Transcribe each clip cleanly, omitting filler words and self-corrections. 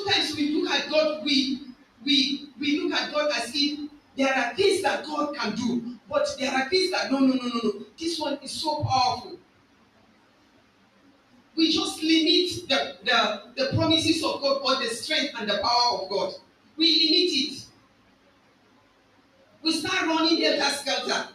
sometimes we look at God, we look at God as if there are things that God can do, but there are things that no. This one is so powerful. We just limit the promises of God or the strength and the power of God. We limit it. We start running helter skelter.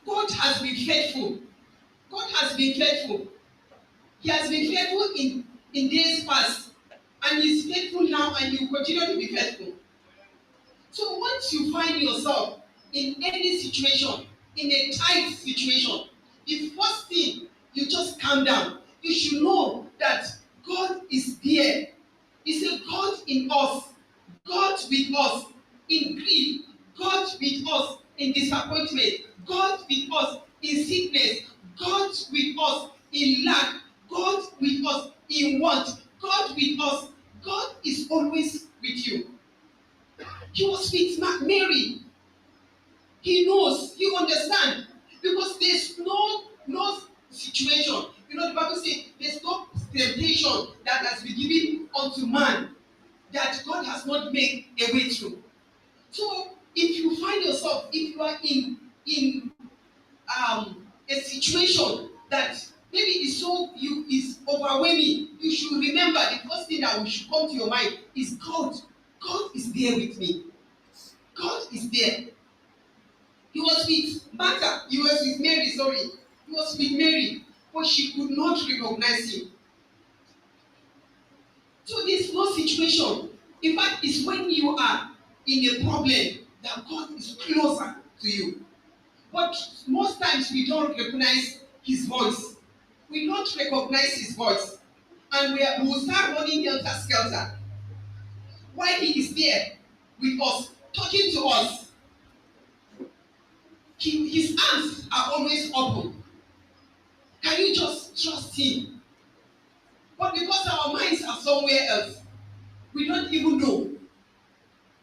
God has been faithful. God has been faithful. He has been faithful in days past, and He's faithful now, and He will continue to be faithful. So once you find yourself in any situation, in a tight situation, the first thing, you just calm down. You should know that God is there. He's a God in us, God with us in grief, God with us in disappointment, God with us in sickness, God with us in lack, God with us in want, God with us. God is always with you. He was with Mary. He knows, he understands, because there's no situation. You know, the Bible says there's no temptation that has been given unto man that God has not made a way through. So if you find yourself, if you are in a situation that maybe is overwhelming, you should remember the first thing that should come to your mind is God. God is there with me. God is there. He was with Martha. He was with Mary, sorry. He was with Mary, but she could not recognize him. So there's no situation. In fact, it's when you are in a problem that God is closer to you. But most times we don't recognize his voice. We don't recognize his voice. And we will start running helter skelter. While he is there with us, talking to us, his arms are always open. Can you just trust him? But because our minds are somewhere else, we don't even know.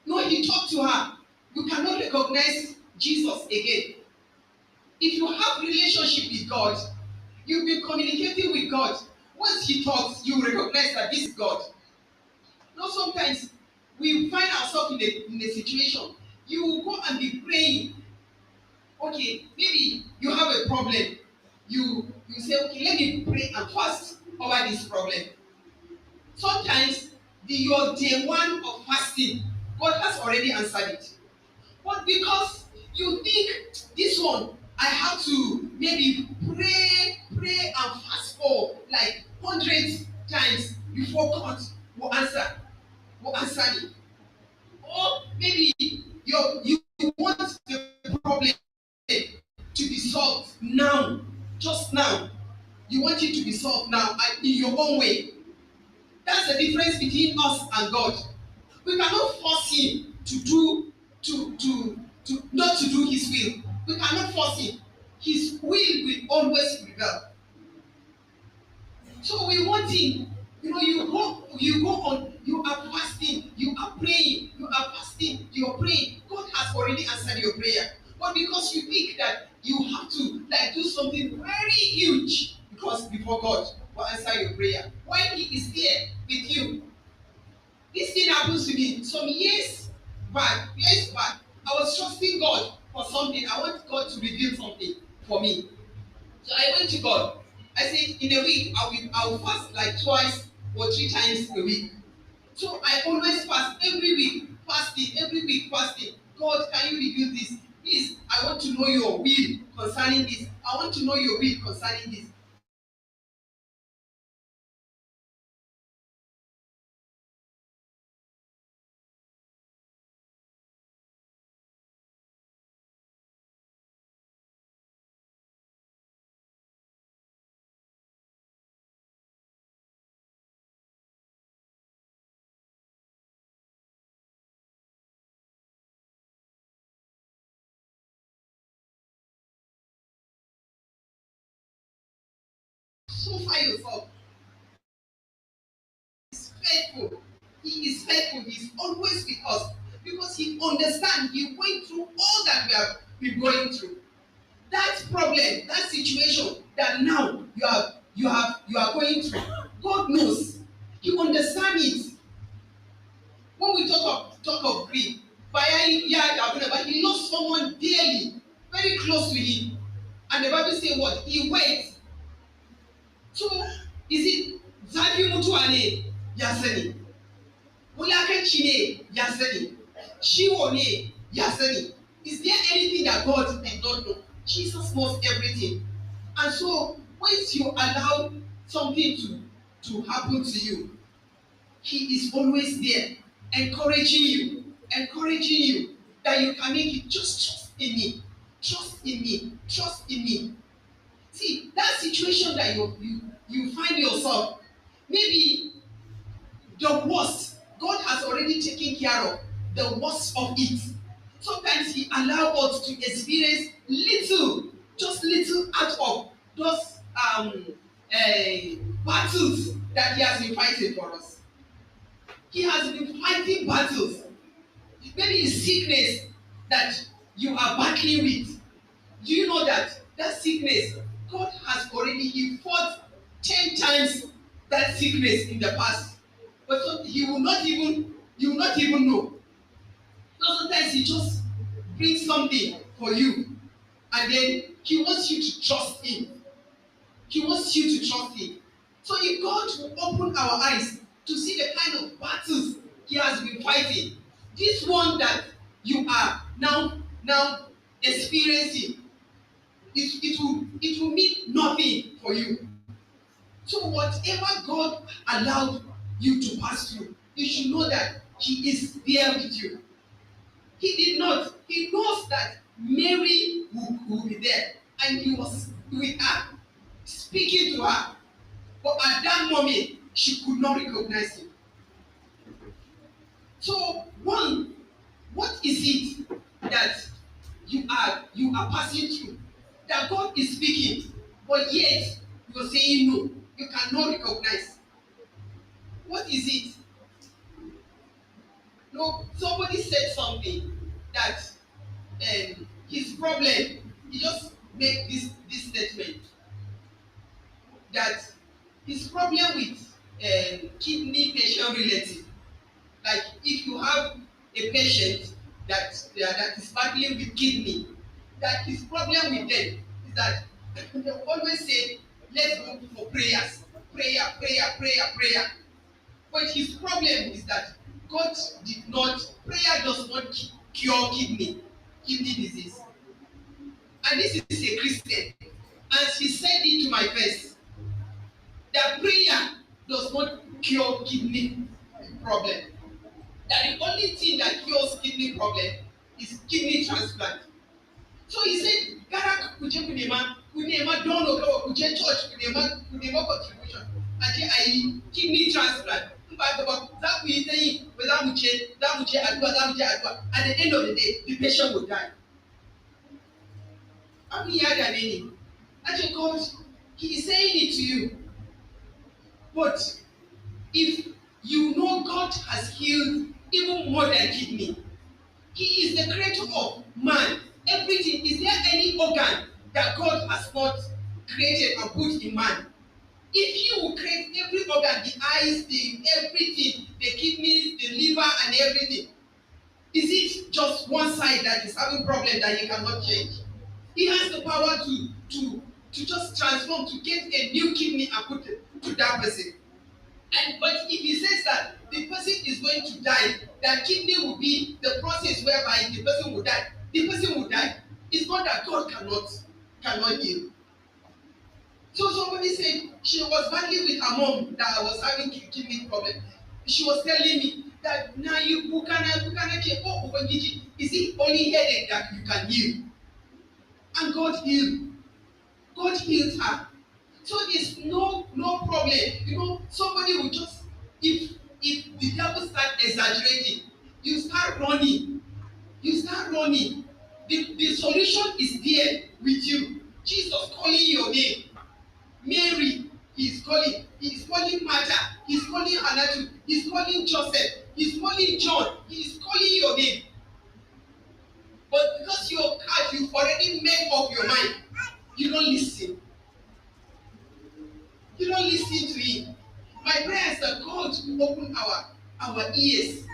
No, he talked to her. You cannot recognize Jesus again. If you have relationship with God, you've been communicating with God. Once he talks, you recognize that this is God. Now sometimes we find ourselves in a situation. You will go and be praying. Okay, maybe you have a problem. You say, okay, let me pray and fast over this problem. Sometimes your day one of fasting, God has already answered it. But because you think this one, I have to maybe pray and fast for like hundreds times before God will answer me. Or maybe you want the problem to be solved now, just now. You want it to be solved now and in your own way. That's the difference between us and God. We cannot force him to not to do his will. We cannot force him. His will always prevail. So we want him. You know, you go on, you are fasting, you are praying, you are fasting, you are praying. God has already answered your prayer. But because you think that you have to like do something very huge because before God will answer your prayer, while he is there with you. This thing happens to me some years back. I was trusting God for something. I want God to reveal something for me. So I went to God. I said, in a week, I will fast like twice or three times a week. So I always fast every week, fasting. God, can you reveal this? Please, I want to know your will concerning this. I want to know your will concerning this. So far yourself. He's faithful. He is faithful. He's always with us because he understands. He went through all that we have been going through. That problem, that situation that now you are going through. God knows. He understands it. When we talk of grief, but he lost someone dearly, very close to him. And the Bible says what? He went. So is it Zafi Mutuane Yasani? Mulaka Chine Yasani? Shiwo ne Yasani? Is there anything that God did not know? Jesus knows everything. And so once you allow something to happen to you, He is always there, encouraging you that you can make it. Just trust in me, trust in me, trust in me. See that situation that you find yourself, maybe the worst, God has already taken care of the worst of it. Sometimes He allows us to experience little, just little out of those battles that He has been fighting for us. He has been fighting battles. Maybe it's sickness that you are battling with. Do you know that sickness, God has already, He fought 10 times that sickness in the past. But so you will not even know. So sometimes He just brings something for you, and then He wants you to trust Him. He wants you to trust Him. So if God will open our eyes to see the kind of battles He has been fighting, this one that you are now experiencing, it will mean nothing for you. So whatever God allowed you to pass through, you should know that He is there with you. He knows that Mary will be there, and He was with her, speaking to her. But at that moment, she could not recognize Him. So what is it that you are passing through that God is speaking, but yet you are saying no, you cannot recognize? What is it? No, somebody said something that his problem, he just make this statement that his problem with kidney patient relative, like if you have a patient that is battling with kidney, that his problem with them is that they always say, let's go for prayers, prayer. But his problem is that God did not, prayer does not cure kidney disease. And this is a Christian, and he said it to my face, that prayer does not cure kidney problem. That the only thing that cures kidney problem is kidney transplant. So he said, Gara kuje kunema dono kawa kuje church kunema contribution. Aje ayi kidney transplant. Mba gaba za ku yi ta yi ba za mu je addu'a. At the end of the day, the patient will die. Abin ya dame ni. Aje God, He is saying it to you. But if you know God has healed even more than kidney, He is the creator of man. Everything, is there any organ that God has not created and put in man? If He will create every organ, the eyes, the everything, the kidneys, the liver, and everything, is it just one side that is having problem that He cannot change? He has the power to just transform, to get a new kidney and put it to that person. But if He says that the person is going to die, that kidney will be the process whereby the person will die. The person will die. It's not that God cannot heal. So somebody said she was battling with her mom that was having kidney problem. She was telling me that now you cannot check. Oh, is it only headache that you can heal? And God healed. God healed her. So there's no problem. You know, somebody will just, if the devil start exaggerating, you start running. The solution is there with you. Jesus calling your name. Mary, He's calling Martha, He's calling Hannah, He's calling Joseph, He's calling John, He's calling your name. But because you've already made up your mind, you don't listen. You don't listen to him. My prayer is that God will open our ears.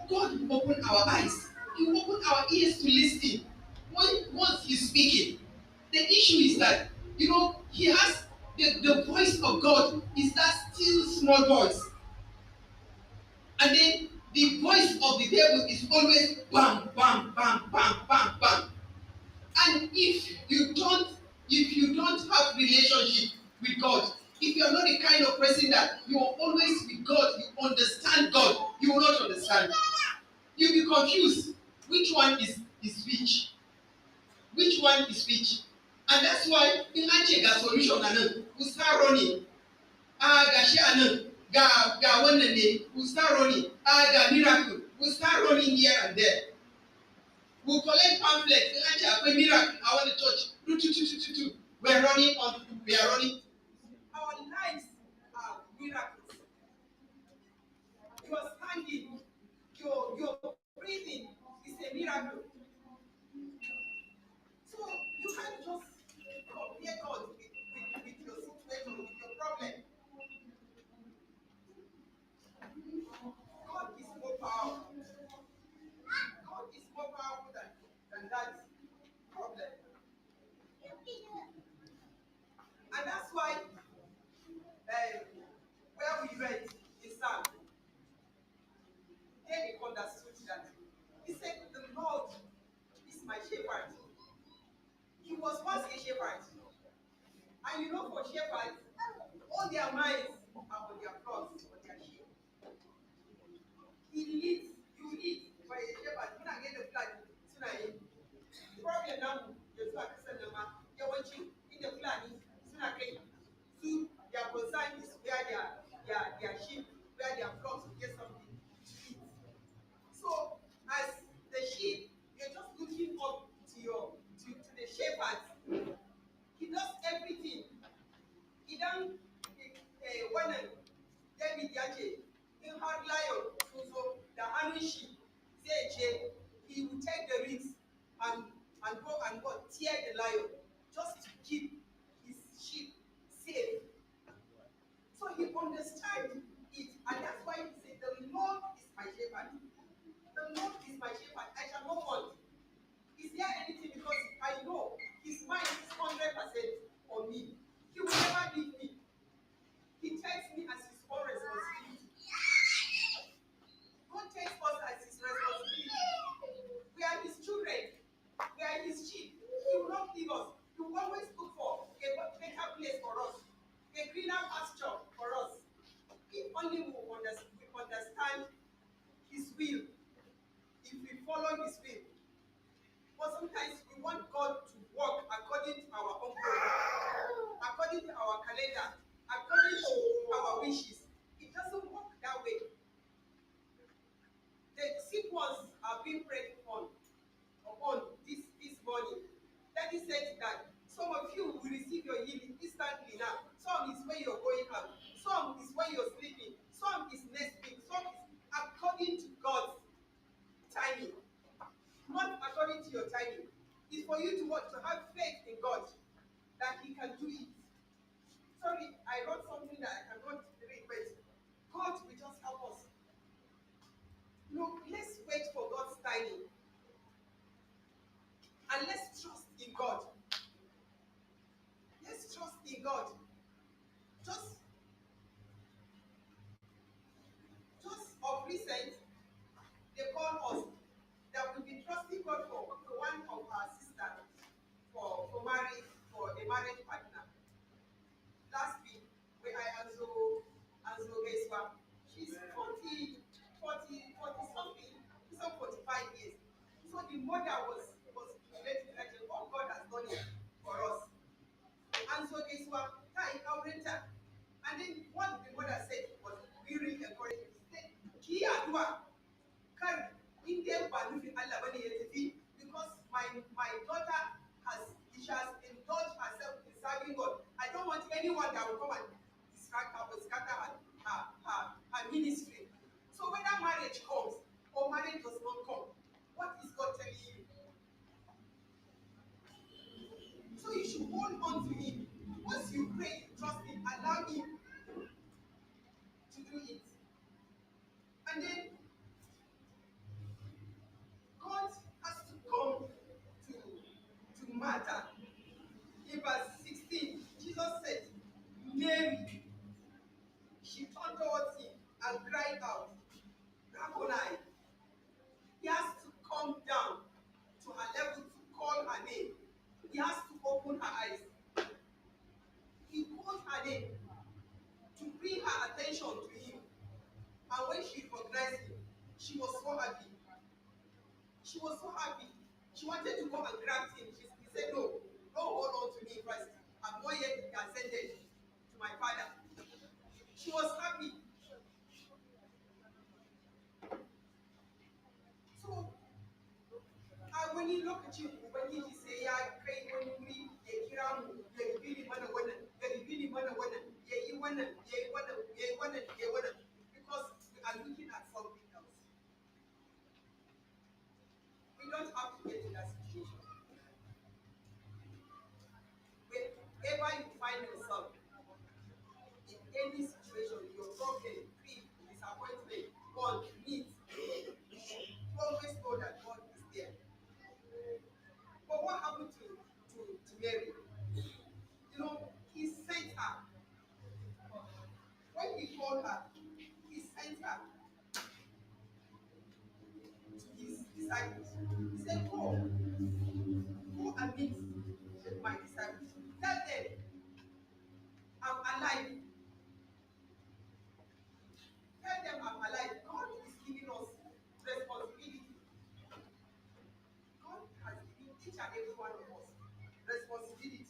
God will open our eyes. He will open our ears to listen. Once He's speaking, the issue is that He has the voice of God is that still small voice, and then the voice of the devil is always bam, bam, bam, bam, bam, bam. And if you don't have relationship with God, if you are not the kind of person that you are always with God, you understand God, you will not understand. You'll be confused. Which one is which? Which one is which? And that's why in ga solution anan, we start running. Ga shi anan, ga wannan ne, we start running. Ga miracle, we start running here and there. We collect pamphlets. In akwai miracle, I want the church. We are running on. We are running. Our lives are miracles. You are standing. Your breathing is a miracle. So you can't just compare God with your situation, with your problem. God is more powerful. God is more powerful than that problem. And that's why where we read in Psalm, David understood that. He said, the Lord is my shepherd. He was once a shepherd. And for shepherds, all their minds are on their flocks, on their sheep. He leads, you lead by a shepherd. When I get the flag, tonight, the problem now, the flag is you're watching in the flag, sooner came. So their concern is where their sheep, where their flocks will get something to eat. So as the sheep, you're just looking up to the shepherd. He does everything. He done when David Yache, in hard lion, so the honey sheep, say he will take the rings and go tear the lion just to keep his sheep safe. So he understands it, and that's why he said, the Lord is my shepherd. The Lord is my shepherd, I shall not want. Is there anything? Because I know his mind is 100% on me. He will never leave me. He takes me as his own responsibility. God takes us as his responsibility. We are his children. We are his sheep. He will not leave us. He will always look for a better place for us, a greener pasture for us. If only we understand his will, if we follow his will. But sometimes we want God to work according to our own program, according to our calendar, according to our wishes. It doesn't work that way. The sick ones are being prayed upon this morning. Daddy said that some of you will receive your healing instantly now. Some is when you're going out. Some is when you're sleeping. Some is next week. Some is according to God's timing. Not according to your timing. It's for you to have faith in God that He can do it. Sorry, I wrote something that I cannot read, but God will just help us. Let's wait for God's timing. And let's trust in God. Let's trust in God. Just of recent, they called us that we've been trusting God for one of our sisters for marriage, for a marriage partner. Last week, where I also Geswa, she's 40 something, some 45 years. So the mother was related to what God has done it for us. And so Geswa, and then what the mother said was really encouraging. She said, Ki adua, kar in them ba nufin Allah bane ya tafi, because my daughter she has indulged herself in serving God. I don't want anyone that will come and scatter her ministry. So whether marriage comes or marriage does not come, what is God telling you? So you should hold on to Him. Once you pray, you trust in Allah. Mary, she turned towards him and cried out, Rabboni. He has to come down to her level to call her name. He has to open her eyes. He called her name to bring her attention to him. And when she recognized him, she was so happy. She was so happy. She wanted to go and grab him. He said, no, don't hold on to me first. I'm not yet ascended to my father. She was happy. So, when you look at you, when you say, yeah, when you read, you kiramu, you really want to win it, you really want to win it, you want it, you want it, you want it, you want it, because we are looking at something else. We don't have to get in that situation. Whenever you find yourself in any situation, your problem, grief, disappointment, want, needs, always know that God is there. But what happened to Mary? You know, he sent her. When he called her, he sent her to his disciples. He said, go and meet my disciples. Tell them I'm alive. Tell them I'm alive. God is giving us responsibility. God has given each and every one of us responsibility.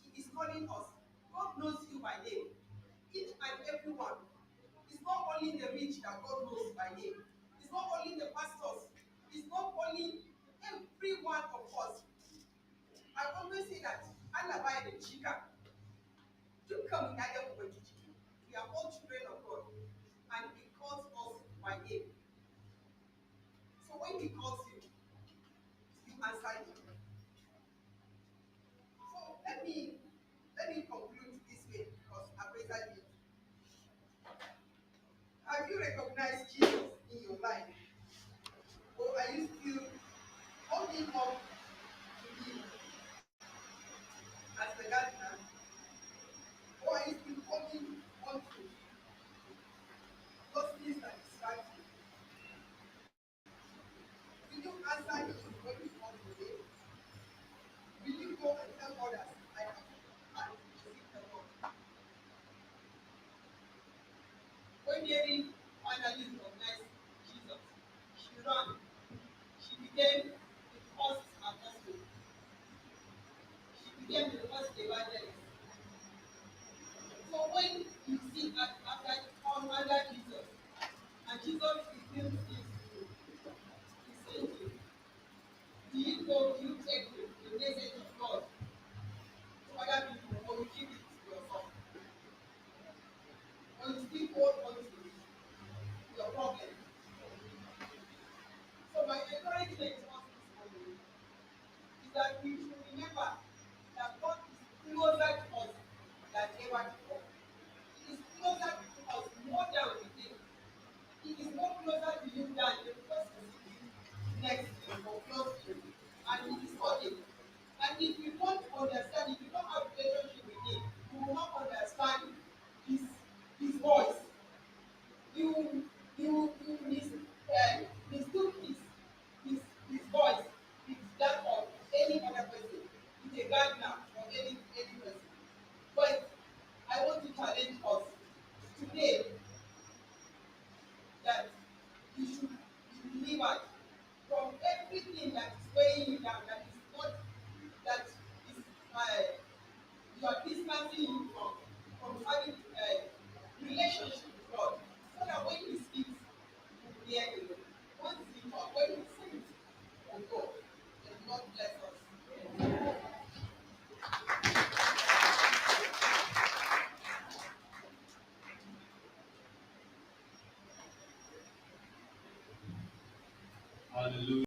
He is calling us. God knows you by name. Each and every one. It's not only the rich that God knows by name. It's not only the pastors. It's not only every one of us. I always say that Allah by the chica. You come in either over chicken. We are all children of God. And He calls us by name. So when He calls you, you answer Him. So let me conclude this way because I praise you. Have you recognized Jesus in your life? Or are you still holding on to Him as the gardener? Or are you still holding on to those things that distract you? Will you answer Him when He comes today? Will you go and tell others, I have had to seek the Lord? When Mary finally recognized Jesus, she ran. She became the first apostle. She became the first evangelist. So when you see that after come under Jesus, and Jesus reveals this to you, He says to you, do you go, do you take the message of God to other people, or you keep it to yourself? Or you still hold on to your problem? So my encouragement to us this morning is that we should remember that God is closer to us than ever before. He is closer to us more than we think. He is more closer to you than the person sitting next to you or close to you. And He is calling. And if you don't understand, if you don't have a relationship with Him, you will not understand His voice. You mistook his voice with that of any other person, with a gardener or any person. But I want to challenge us today that you should be delivered from everything that is weighing you down, that is not, that is you are distancing you from having relationship